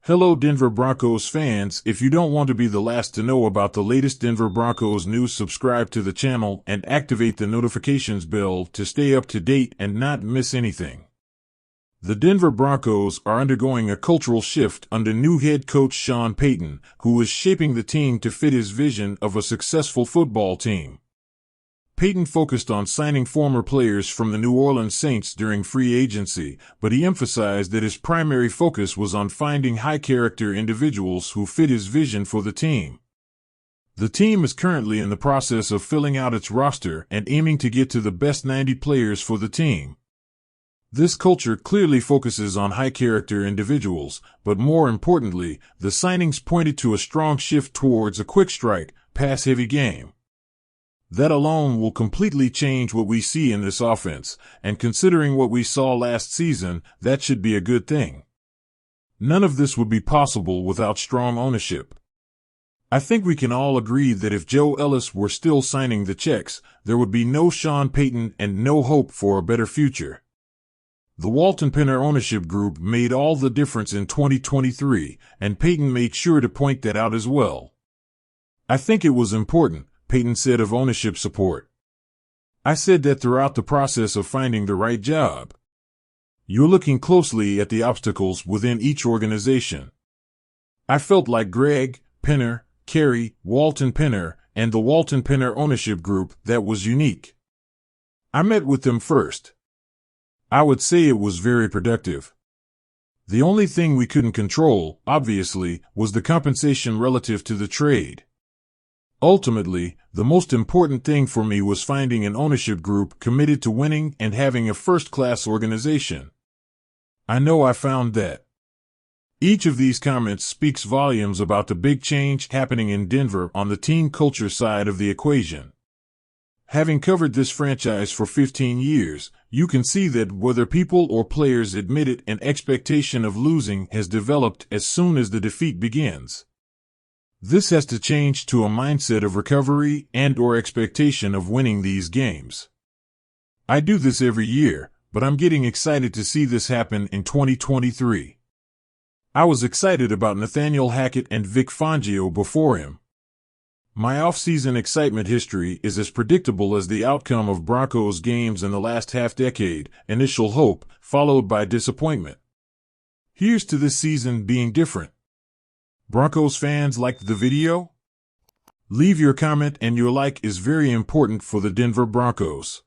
Hello Denver Broncos fans, if you don't want to be the last to know about the latest Denver Broncos news, subscribe to the channel and activate the notifications bell to stay up to date and not miss anything. The Denver Broncos are undergoing a cultural shift under new head coach Sean Payton, who is shaping the team to fit his vision of a successful football team. Payton focused on signing former players from the New Orleans Saints during free agency, but he emphasized that his primary focus was on finding high-character individuals who fit his vision for the team. The team is currently in the process of filling out its roster and aiming to get to the best 90 players for the team. This culture clearly focuses on high-character individuals, but more importantly, the signings pointed to a strong shift towards a quick-strike, pass-heavy game. That alone will completely change what we see in this offense, and considering what we saw last season, that should be a good thing. None of this would be possible without strong ownership. I think we can all agree that if Joe Ellis were still signing the checks, there would be no Sean Payton and no hope for a better future. The Walton Penner ownership group made all the difference in 2023, and Payton made sure to point that out as well. I think it was important, Payton said of ownership support. I said that throughout the process of finding the right job. You're looking closely at the obstacles within each organization. I felt like Greg, Penner, Kerry, Walton Penner, and the Walton Penner ownership group that was unique. I met with them first. I would say it was very productive. The only thing we couldn't control, obviously, was the compensation relative to the trade. Ultimately, the most important thing for me was finding an ownership group committed to winning and having a first-class organization. I know I found that. Each of these comments speaks volumes about the big change happening in Denver on the team culture side of the equation. Having covered this franchise for 15 years, you can see that whether people or players admit it, an expectation of losing has developed as soon as the defeat begins. This has to change to a mindset of recovery and/or expectation of winning these games. I do this every year, but I'm getting excited to see this happen in 2023. I was excited about Nathaniel Hackett and Vic Fangio before him. My off-season excitement history is as predictable as the outcome of Broncos games in the last half-decade: initial hope, followed by disappointment. Here's to this season being different. Broncos fans, liked the video? Leave your comment, and your like is very important for the Denver Broncos.